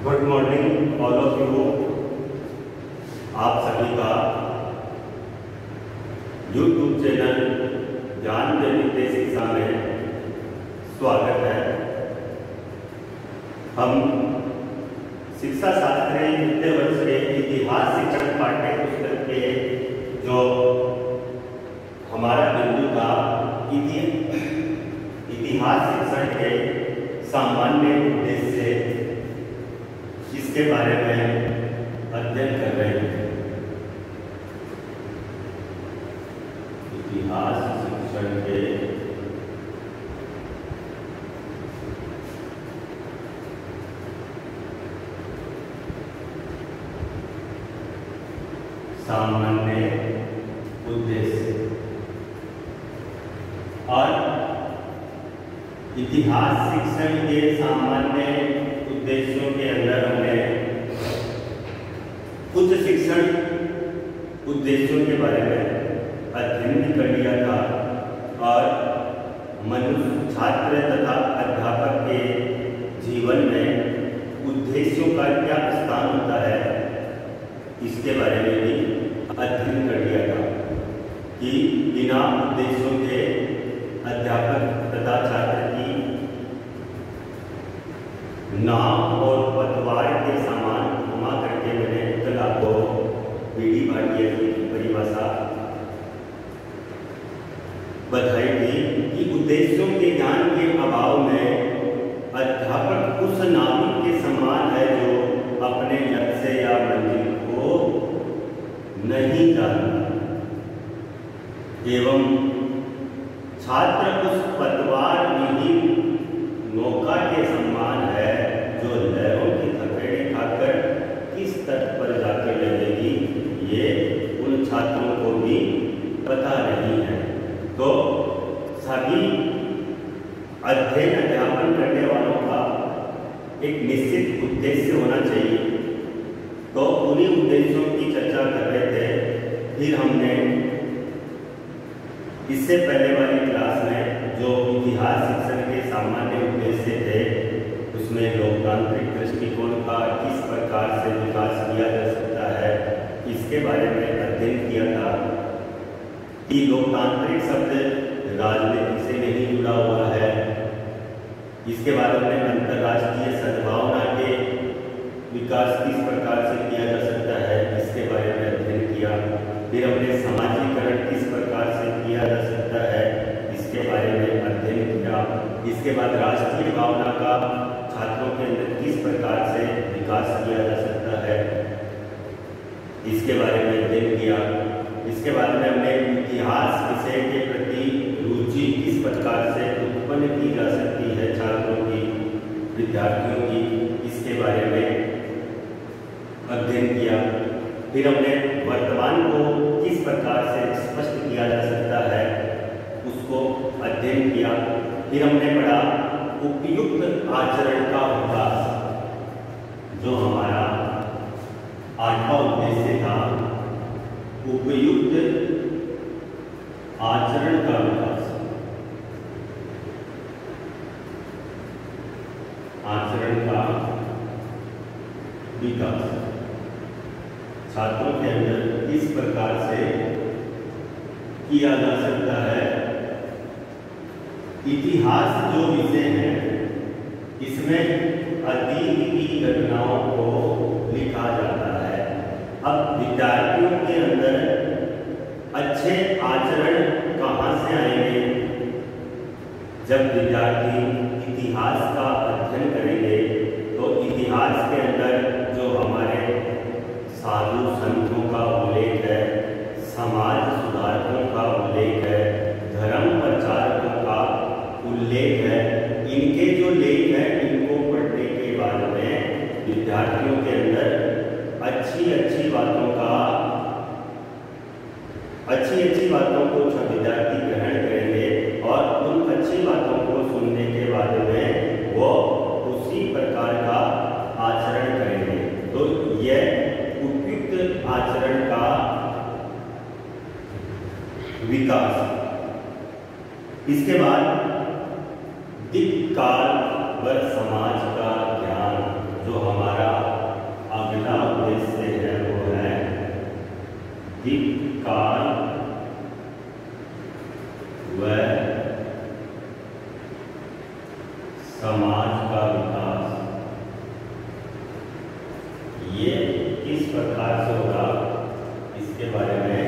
Good morning all of you. आप सभी का यूट्यूब चैनल ज्ञान वित्तीय शिक्षा में स्वागत है। हम शिक्षा शास्त्री वित्तीय वर्ष के इतिहास शिक्षण पाठ्य पुस्तक के जो हमारा बिंदु था इतिहास शिक्षण के सामान्य उद्देश्य, इसके बारे में अध्ययन कर रहे हैं। इतिहास शिक्षण के सामान्य उद्देश्य और इतिहास शिक्षण के सामान्य उद्देश्यों के अंदर हमने उच्च शिक्षण उद्देश्यों के बारे में अध्ययन भी कर लिया था और मनुष्य छात्र तथा अध्यापक के जीवन में उद्देश्यों का क्या स्थान होता है, इसके बारे में भी अध्ययन कर लिया था कि बिना उद्देश्यों के अध्यापक तथा छात्र की नाम और पतवार के समान घुमा करके मैंने कल आपको पीढ़ी भाटिया की परिभाषा बताई थी कि उद्देश्यों के ज्ञान के अभाव में अध्यापक उस नाविक के समान है जो अपने लक्ष्य या मंजिल को नहीं जानता, एवं छात्र उस पतवार विहीन नौका के समान है जो लहरों की थपेड़े खाकर किस तट पर जाकर लगेगी, ये उन छात्रों को भी पता नहीं है। तो सभी अध्ययन अध्यापन करने वालों का एक निश्चित उद्देश्य होना चाहिए। तो उन्हीं उद्देश्यों की चर्चा कर रहे थे। फिर हमने इससे पहले वाली क्लास में जो इतिहास शिक्षण के सामान्य उद्देश्य थे, उसमें लोकतांत्रिक दृष्टिकोण का किस प्रकार से विकास किया जा सकता है, इसके बारे में अध्ययन किया था कि लोकतांत्रिक शब्द राजनीति से नहीं जुड़ा हुआ है। इसके बाद हमने अंतर्राष्ट्रीय सद्भावना के विकास किस प्रकार से किया जा सकता है, इसके बारे में अध्ययन किया। फिर हमने समाजीकरण किस प्रकार से किया जा सकता है, इसके बारे में अध्ययन किया। इसके बाद राष्ट्रीय भावना का छात्रों के अंदर किस प्रकार से विकास किया जा सकता है, इसके बारे में अध्ययन किया। इसके बाद में हमने इतिहास विषय के प्रति रुचि किस प्रकार से उत्पन्न की जा सकती है छात्रों की, विद्यार्थियों की, इसके बारे में अध्ययन किया। फिर हमने वर्तमान को किस प्रकार से स्पष्ट किया जा सकता है, उसको अध्ययन किया। फिर हमने पढ़ा उपयुक्त आचरण का विकास, जो हमारा 8वां उद्देश्य था, उपयुक्त आचरण का विकास। आचरण का विकास छात्रों के अंदर किस प्रकार से किया जा सकता है। इतिहास जो विषय है, इसमें अतीत की घटनाओं को लिखा जाता है। अब विद्यार्थियों के अंदर अच्छे आचरण कहाँ से आएंगे? जब विद्यार्थी इतिहास का अध्ययन करेंगे तो इतिहास के अंदर जो हमारे साधु संतों का उल्लेख है, समाज सुधारकों का उल्लेख है, धर्म प्रचारकों का उल्लेख है, इनके जो लेख है, इनको पढ़ने के बाद में विद्यार्थियों के अंदर अच्छी अच्छी बातों को विद्यार्थी ग्रहण करेंगे और उन अच्छी बातों को सुनने के बाद में वो उसी प्रकार का आचरण करेंगे। तो यह उपयुक्त आचरण का विकास। इसके बाद दिक्काल व समाज का ज्ञान, जो हमारा समाज का विकास, ये किस प्रकार से होगा इसके बारे में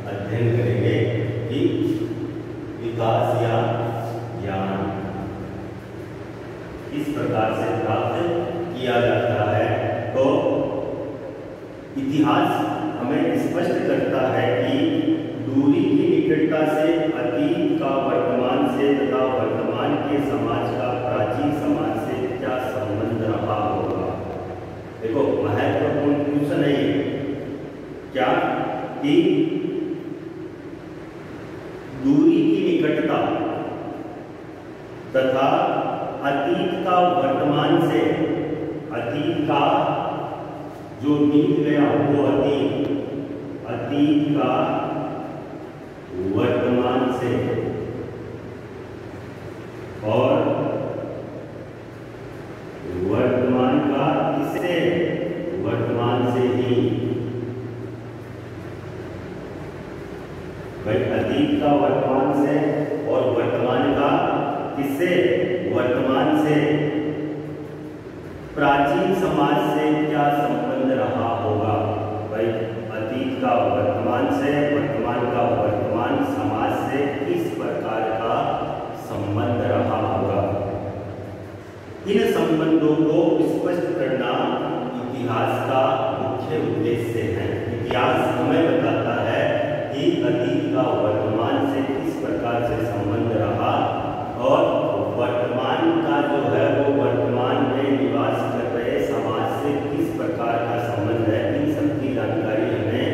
अध्ययन करेंगे कि विकास या ज्ञान किस प्रकार से प्राप्त किया जाता है। तो इतिहास हमें स्पष्ट करता है कि दूरी की निकटता से अतीत का वर्तमान से तथा वर्तमान के समाज का प्राचीन समाज से क्या संबंध रहा होगा। देखो, महत्वपूर्ण क्वेश्चन है ये, क्या कि दूरी की निकटता तथा अतीत का वर्तमान से, अतीत का जो बीत गया वो अतीत का वर्तमान से और वर्तमान का किससे, वर्तमान से ही। भाई, अतीत का वर्तमान से और वर्तमान का किससे, वर्तमान से। प्राचीन समाज से क्या संबंध रहा होगा। भाई, अतीत का वर्तमान से, वर्तमान का वर्तमान समाज से किस प्रकार का संबंध रहा होगा। इन संबंधों को स्पष्ट करना इतिहास का मुख्य उद्देश्य है। इतिहास हमें बताता है कि अतीत का वर्तमान से किस प्रकार से संबंध रहा और वर्तमान का जो है वो वर्तमान में निवास कर रहे समाज से किस प्रकार का संबंध है। इन सबकी जानकारी हमें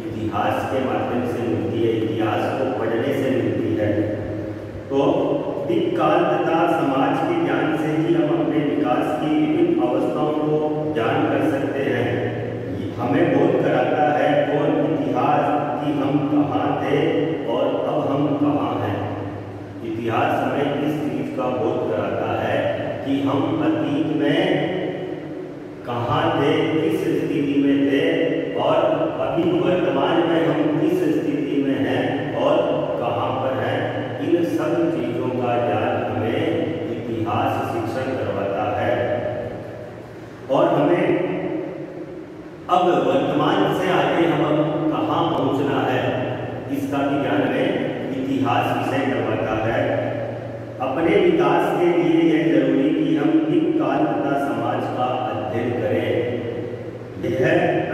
इतिहास के माध्यम से मिलती है, इतिहास को पढ़ने से मिलती है। तो दिक् काल तथा समाज के ज्ञान से ही हम अपने विकास की विभिन्न अवस्थाओं को जान कर सकते हैं। हमें बोध कराता है कौन, इतिहास, कि हम कहाँ थे और अब हम कहाँ हैं। इतिहास हमें इस चीज का बोध कराता है कि हम अतीत में कहाँ थे, किस स्थिति में थे और अभी वर्तमान में हम किस स्थिति में हैं और कहाँ पर हैं। इन सब चीजों का ज्ञान हमें इतिहास शिक्षण करवाता है और हमें अब वर्तमान से आगे हम कहाँ पहुँचना है इसका भी ज्ञान हमें इतिहास विषय करवाता है। अपने विकास के लिए यह जरूरी कि हम दिक् काल तथा समाज का अध्ययन करें। यह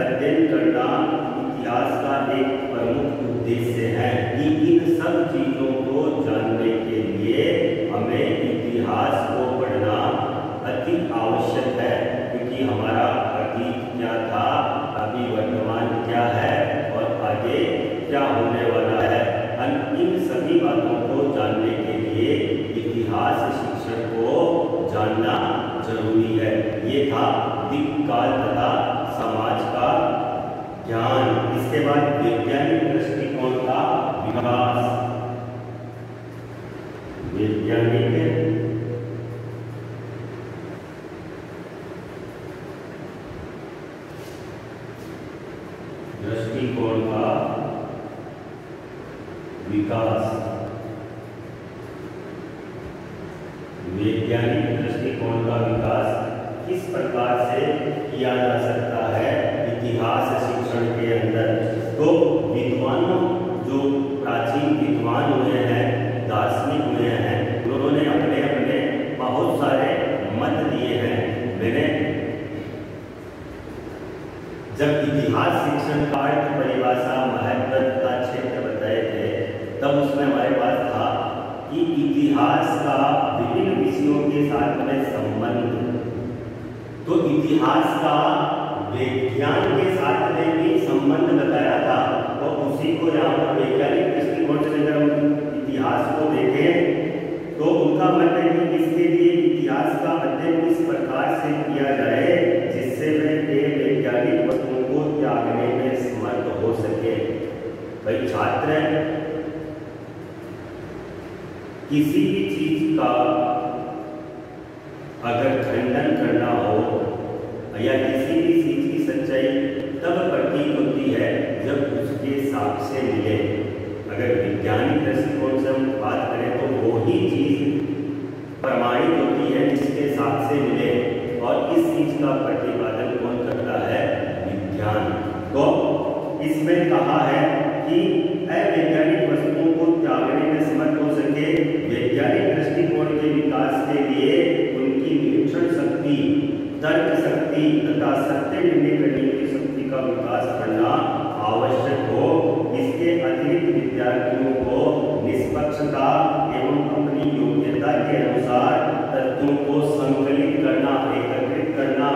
अध्ययन करना इतिहास का एक प्रमुख उद्देश्य है कि इन सब चीजों को जानने के लिए हमें इतिहास को पढ़ना अति आवश्यक है, क्योंकि हमारा अतीत क्या था, अभी वर्तमान क्या है और आगे क्या होने वाला है। इन सभी बातों को जानने के लिए इतिहास शिक्षण को जानना जरूरी है। ये था दिक् काल तथा समाज का ज्ञान। इसके बाद वैज्ञानिक दृष्टिकोण का विकास। वैज्ञानिक दृष्टिकोण का विकास। वैज्ञानिक दृष्टिकोण का विकास किस प्रकार से किया जा सकता है इतिहास शिक्षण के अंदर। तो विद्वानों, जो प्राचीन विद्वान हुए हैं, दार्शनिक हुए हैं, उन्होंने अपने अपने बहुत सारे मत दिए हैं। मैंने जब इतिहास शिक्षण का अर्थ, परिभाषा, महत्व का क्षेत्र बताए थे तब उसमें हमारे पास था कि इतिहास का विभिन्न विषयों के साथ में संबंध। तो इतिहास का विज्ञान के साथ में भी संबंध बताया था। तो उसी को यहाँ पर वैज्ञानिक दृष्टिकोण से अगर हम इतिहास को देखें तो उनका मत है कि इसके लिए इतिहास का अध्ययन किस प्रकार से किया जाए जिससे वे वैज्ञानिक वस्तुओं को त्यागने में समर्थ हो सके। भाई, छात्र किसी भी चीज का अगर खंडन करना हो या किसी भी चीज की सच्चाई तब प्रतीत होती है जब उसके साक्ष्य मिले। अगर वैज्ञानिक दृष्टिकोण से हम बात करें तो वो ही चीज प्रमाणित होती है साक्ष्य मिले, और इस चीज का प्रतिपादन कौन करता है? विज्ञान। तो इसमें कहा है कि अवैज्ञानिक वस्तुओं को त्यागने में समर्थ हो सके, वैज्ञानिक दृष्टिकोण के विकास के लिए उनकी निरीक्षण शक्ति, तर्क शक्ति तथा सत्य निर्णय करने की शक्ति का विकास करना आवश्यक हो। इसके अतिरिक्त विद्यार्थियों को निष्पक्षता एवं अपनी योग्यता के अनुसार तत्वों को संकलित करना, एकत्रित करना,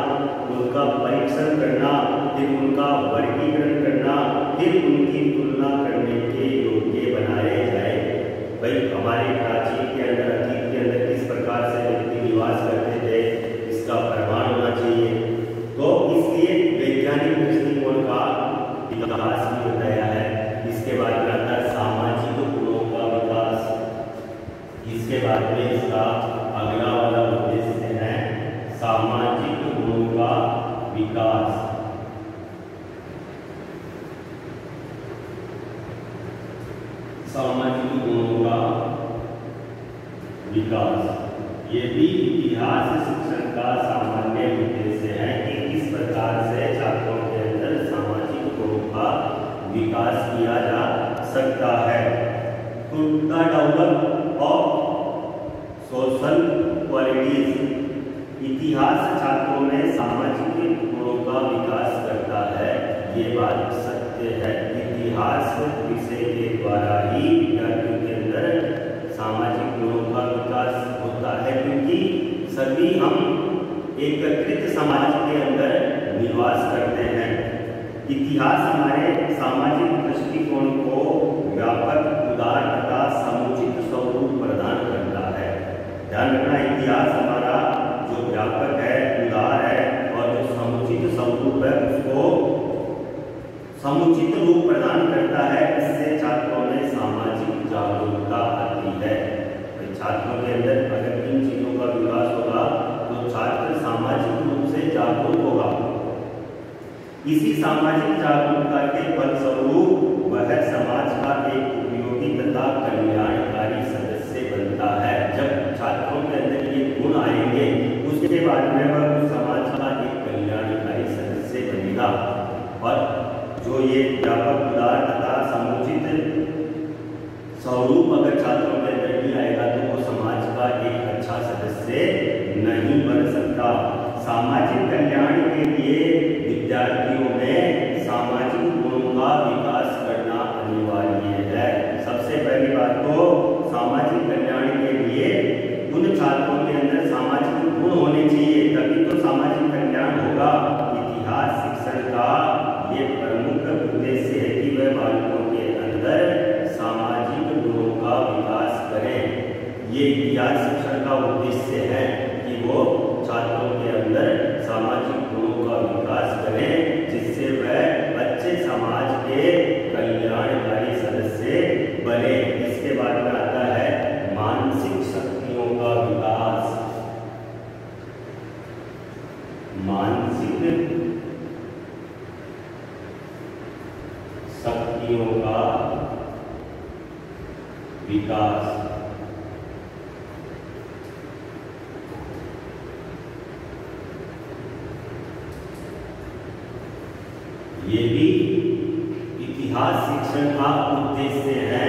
उनका परीक्षण करना, फिर उनका वर्गीकरण करना, फिर उनकी तुलना करने के योग्य बनाए जाए। भाई हमारे प्राचीन के अंदर, अतीत के अंदर किस प्रकार से व्यक्ति निवास करते थे, इसका प्रमाण होना चाहिए। तो इसलिए वैज्ञानिक दृष्टिकोण का विकास भी बताया है। इसके बाद में आता है सामाजिक गुणों का विकास। इसके बाद में इसका अगला वाला उद्देश्य है सामाजिक गुणों का विकास। सामाजिक गुणों का विकास ये भी इतिहास शिक्षण का सामान्य उद्देश्य है कि किस प्रकार से छात्रों के अंदर सामाजिक गुणों का विकास किया जा सकता है। To the develop of social qualities. इतिहास छात्रों में सामाजिक गुणों का विकास करता है, ये बात सत्य है। इतिहास विषय के द्वारा ही विद्यार्थियों के अंदर सामाजिक गुणों का विकास होता है, क्योंकि सभी हम एकत्रित समाज के अंदर निवास करते हैं। इतिहास हमारे सामाजिक दृष्टिकोण को व्यापक, उदार तथा समुचित स्वरूप प्रदान करता है। ध्यान रखना, इतिहास हमारा जो व्यापक है, उदार है, और जो समुचित स्वरूप है उसको समुचित रूप प्रदान करता है। इससे छात्रों में सामाजिक जागरूकता आती है। छात्रों के अंदर अगर इन चीजों का विकास होगा तो छात्र सामाजिक रूप से जागरूक होगा। इसी सामाजिक जागरूकता के फलस्वरूप वह समाज का एक उपयोगी तथा कल्याणकारी सदस्य बनता है। जब छात्रों के अंदर ये गुण आएंगे उसके बाद में वह उस समाज का एक कल्याणकारी सदस्य बनेगा। और जो ये व्यापक, उदार तथा समुचित स्वरूप अगर छात्रों के अंदर नहीं आएगा तो वो समाज का एक अच्छा सदस्य नहीं बन सकता। सामाजिक कल्याण के लिए विद्यार्थियों में सामाजिक गुणों का विकास करना अनिवार्य है। सबसे पहली बात तो सामाजिक कल्याण के लिए उन छात्रों के अंदर सामाजिक गुण होने चाहिए, तभी तो सामाजिक कल्याण होगा। इतिहास शिक्षण का ये प्रमुख उद्देश्य है कि वह बालकों के अंदर सामाजिक गुणों का विकास करें। ये इतिहास शिक्षण का उद्देश्य है कि वो छात्रों के अंदर सामाजिक गुणों का विकास करें, जिससे वह अच्छे समाज के कल्याणकारी सदस्य बने। इसके बाद में आता है मानसिक शक्तियों का विकास। मानसिक शक्तियों का विकास। ये भी इतिहास शिक्षण का उद्देश्य है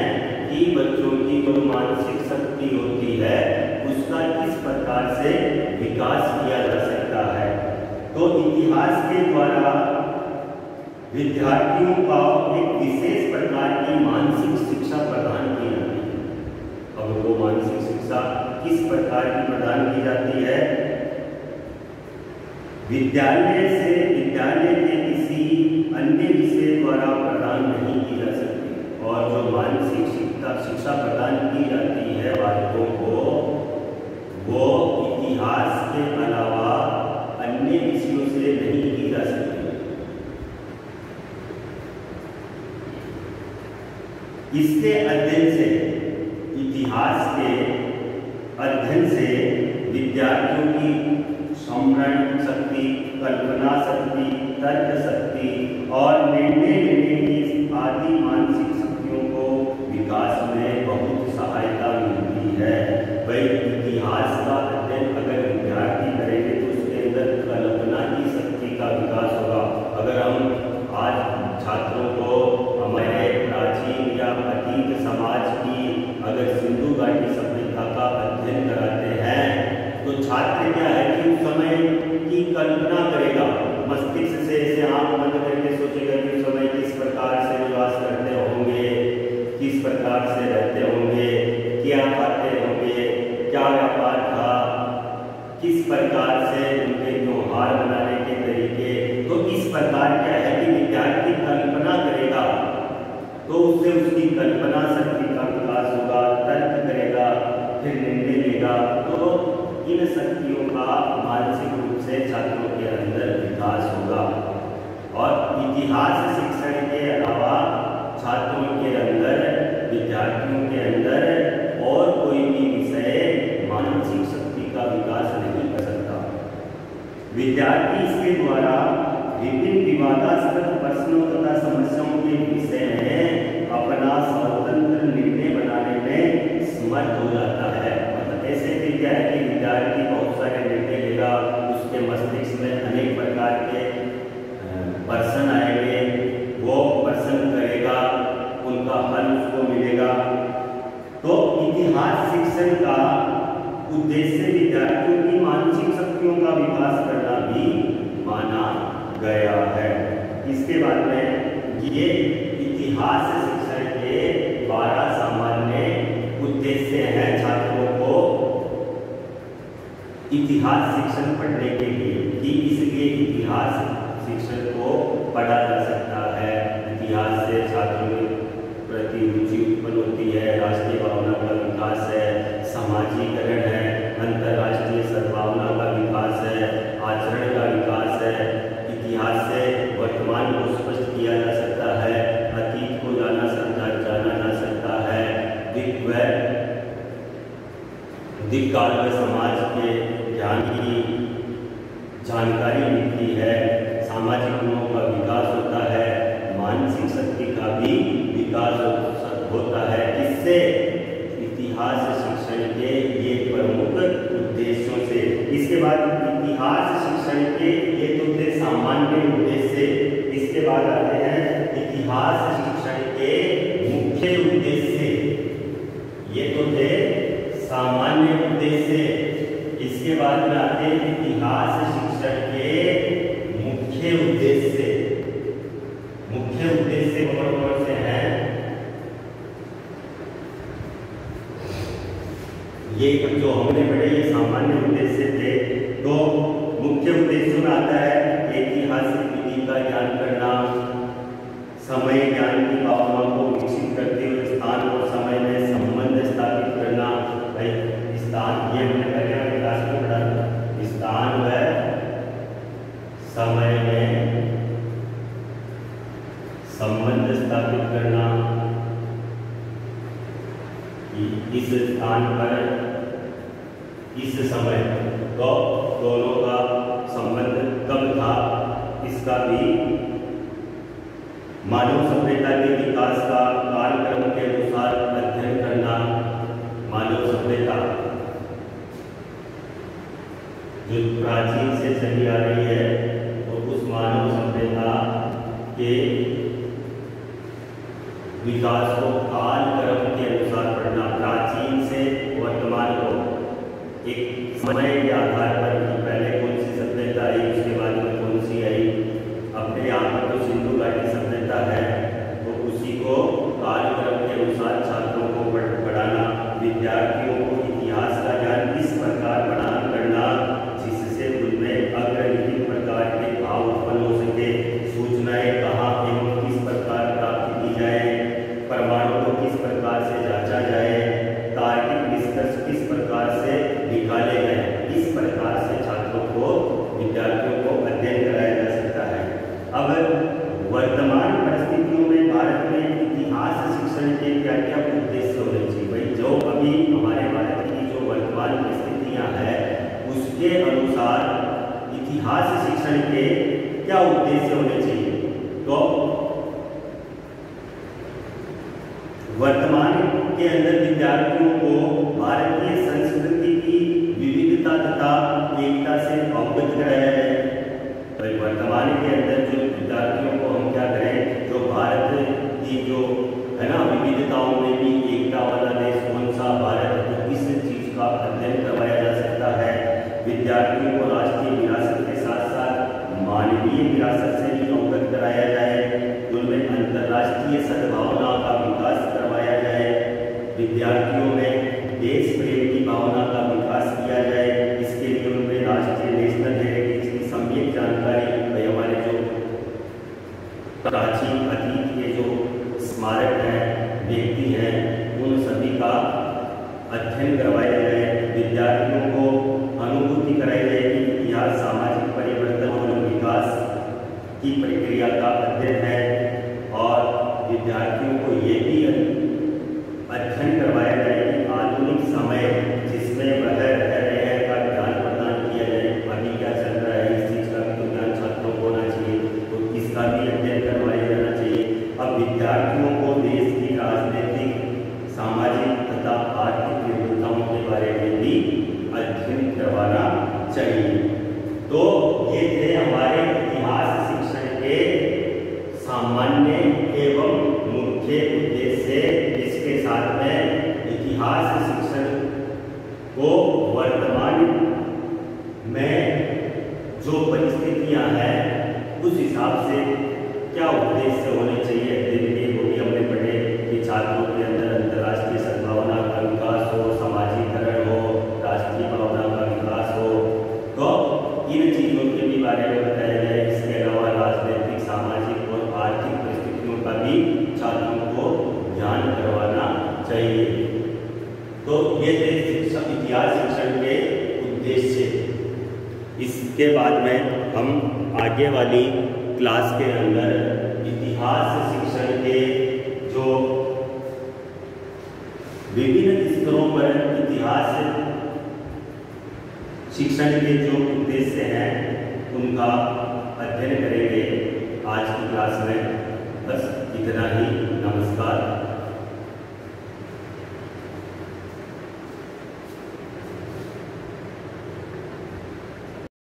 कि बच्चों की जो मानसिक शक्ति होती है उसका किस प्रकार से विकास किया जा सकता है। तो इतिहास के द्वारा विद्यार्थियों का एक विशेष प्रकार की मानसिक शिक्षा प्रदान की जाती है। अब वो मानसिक शिक्षा किस प्रकार की प्रदान की जाती है? विद्यालय के किसी अन्य विषय द्वारा प्रदान नहीं की जा सकती। और जो मानसिक शिक्षा प्रदान की जाती है बालकों को, वो इतिहास के अलावा अन्य विषयों से नहीं की जा सकती। इसके अध्ययन से, इतिहास के अध्ययन से विद्यार्थियों की स्मरण शक्ति, कल्पना शक्ति, तर्क शक्ति और निर्णय लेने की आदि मानसिक शक्तियों को विकास में बहुत सहायता मिलती है। वही इतिहास का अध्ययन अगर विद्यार्थी छात्र क्या है कि उस समय की कल्पना करेगा, मस्तिष्क से ऐसे आंख बंद करके सोचेगा कि उस समय किस प्रकार से निवास करते होंगे, किस प्रकार से रहते होंगे, क्या खाते होंगे, क्या व्यापार था, किस प्रकार से उनके त्योहार मनाने के तरीके। तो इस प्रकार क्या है कि विद्यार्थी कल्पना करेगा तो उससे उसकी कल्पना शक्ति का विकास होगा, तर्क करेगा, फिर निर्णय लेगा। तो इन शक्तियों का मानसिक रूप से छात्रों के अंदर विकास होगा। और इतिहास शिक्षण के अलावा छात्रों के अंदर, विद्यार्थियों के अंदर और कोई भी विषय मानसिक शक्ति का विकास नहीं कर सकता। विद्यार्थी इसके द्वारा विभिन्न विवादास्पद प्रश्नों तथा समस्याओं के विषय में अपना स्वतंत्र निर्णय बनाने में समर्थ हो जाता है। मतलब ऐसे भी क्या है कि विद्यार्थी बहुत सारे निर्णय लेगा, उसके मस्तिष्क में अनेक प्रकार के प्रश्न आएंगे, वो प्रश्न करेगा, उनका हल उसको मिलेगा। तो इतिहास शिक्षण का उद्देश्य विद्यार्थियों की मानसिक शक्तियों का विकास करना भी माना गया है। इसके बाद में ये इतिहास शिक्षण के 12 सामान्य उद्देश्य हैं छात्रों को इतिहास शिक्षण पढ़ने के लिए, कि इसलिए इतिहास शिक्षण को पढ़ा जा सकता है। इतिहास से छात्रों के प्रति रुचि उत्पन्न होती है, राष्ट्रीय भावना का विकास है, समाजीकरण है, अंतर्राष्ट्रीय सद्भावना का विकास है, आचरण का विकास है। इतिहास से वर्तमान को स्पष्ट किया जा सकता है, अतीत को जाना जा सकता है, दिक्काल में समाज के ज्ञान की जानकारी मिलती है, सामाजिक गुणों का विकास होता है, मानसिक शक्ति का भी विकास होता है। इससे इतिहास शिक्षण के ये प्रमुख उद्देश्यों से। इसके बाद इतिहास शिक्षण के ये तो थे सामान्य उद्देश्य। इसके बाद आते हैं इतिहास शिक्षण के मुख्य उद्देश्य। ये तो थे सामान्य उद्देश्य। इसके बाद में आते हैं इतिहास शिक्षण के मुख्य उद्देश्य। मुख्य उद्देश्य कौन से हैं? ये जो हमने पढ़े ये सामान्य उद्देश्य थे। तो मुख्य उद्देश्यों में आता है ऐतिहासिक विधि का ज्ञान करना, समय ज्ञान की भावना को विकसित करते हुए स्थान और समय में संबंध स्थापित करना। भाई स्थान, ये हमने पहले वाली क्लास में पढ़ा, स्थान व समय में संबंध स्थापित करना। इस स्थान पर इस समय तो दोनों का संबंध कब था, इसका भी मानव सभ्यता के विकास का कालक्रम के अनुसार अध्ययन करना। मानव सभ्यता जो प्राचीन से चली आ रही है, तो उस मानव सभ्यता के विकास को कालक्रम के अनुसार पढ़ना। प्राचीन से वर्तमान को एक समय के आधार पर कि पहले कौन सी सभ्यता आई, उसके बाद में कौन सी आई। अपने यहाँ पर तो सिंधु घाटी सभ्यता है, तो उसी को कालक्रम के अनुसार छात्रों को पढ़ाना। विद्यार्थियों को इतिहास का ज्ञान किस प्रकार प्रदान करना जिससे उनमें अग्रलिखित प्रकार के भाव उत्पन्न हो सके। सूचनाएं कहाँ एवं किस प्रकार प्राप्त की जाए, प्रमाणों को किस प्रकार से जांचा जाए, तार्किक निष्कर्ष किस प्रकार से निकाले गए। इस प्रकार से छात्रों को, विद्यार्थियों को अध्ययन कराया जा सकता है। अब वर्तमान परिस्थितियों में भारत में इतिहास शिक्षण के क्या क्या उद्देश्य होने चाहिए। भाई जो अभी हमारे भारत की जो वर्तमान परिस्थितियां हैं उसके अनुसार इतिहास शिक्षण के क्या उद्देश्य होने चाहिए। तो वर्तमान के अंदर विद्यार्थियों को भारतीय संस्कृति की विविधता तथा एकता से अवगत कराया जाए। तो वर्तमान के अंदर जो विद्यार्थियों को हम क्या करें, जो भारत की जो है ना विविधताओं में भी एकता वाला देश कौन सा, भारत, तो इस चीज का अध्ययन करवाया जा सकता है। विद्यार्थियों को राष्ट्रीय विरासत के साथ साथ मानवीय विरासत से भी अवगत कराया जाए, उनमें अंतर्राष्ट्रीय सद्भावना का विकास करवाया जाए, विद्यार्थियों में देश प्रेम की भावना का विकास किया जाए। इसके लिए उनमें राष्ट्रीय नेशनल हेरिटेज की सम्यक जानकारी, हमारे जो प्राचीन अतीत के जो स्मारक हैं, व्यक्ति हैं, उन सभी का अध्ययन करवाया जाए। विद्यार्थियों को अनुभूति कराई जाए कि इतिहास सामाजिक परिवर्तन और विकास की प्रक्रिया का अध्ययन है, और विद्यार्थियों को ये भी अध्ययन करवाया जाए कि आधुनिक समय जिसमें वह रह रहे हैं का ज्ञान प्रदान किया जाए। अभी क्या चल रहा है इस चीज़ का भी तो ज्ञान छात्रों को होना चाहिए, तो इसका भी अध्ययन करवाया जाना चाहिए। अब विद्यार्थियों को देश की राजनीतिक, सामाजिक तथा आर्थिक विविधताओं के बारे में भी अध्ययन करवाना चाहिए। तो ये थे हमारे इतिहास शिक्षण के सामान्य एवं मुख्य उद्देश्य। इसके साथ में इतिहास शिक्षण को वर्तमान में जो परिस्थितियां हैं उस हिसाब से क्या उद्देश्य होने चाहिए अध्ययन के, वो भी हमने पढ़े कि छात्रों के अंदर अंतर्राष्ट्रीय सद्भावना का विकास हो, समाजीकरण हो, राष्ट्रीय भावना का विकास हो, तो इन चीज़ों के भी बारे में बताया जाए। इसके अलावा राजनीतिक, सामाजिक और आर्थिक परिस्थितियों का भी छात्रों को ज्ञान करवाना चाहिए। तो ये थे इतिहास शिक्षण के उद्देश्य। इसके बाद में हम आगे वाली क्लास के अंदर इतिहास शिक्षण के जो विभिन्न स्तरों पर इतिहास शिक्षण के जो उद्देश्य हैं उनका अध्ययन करेंगे।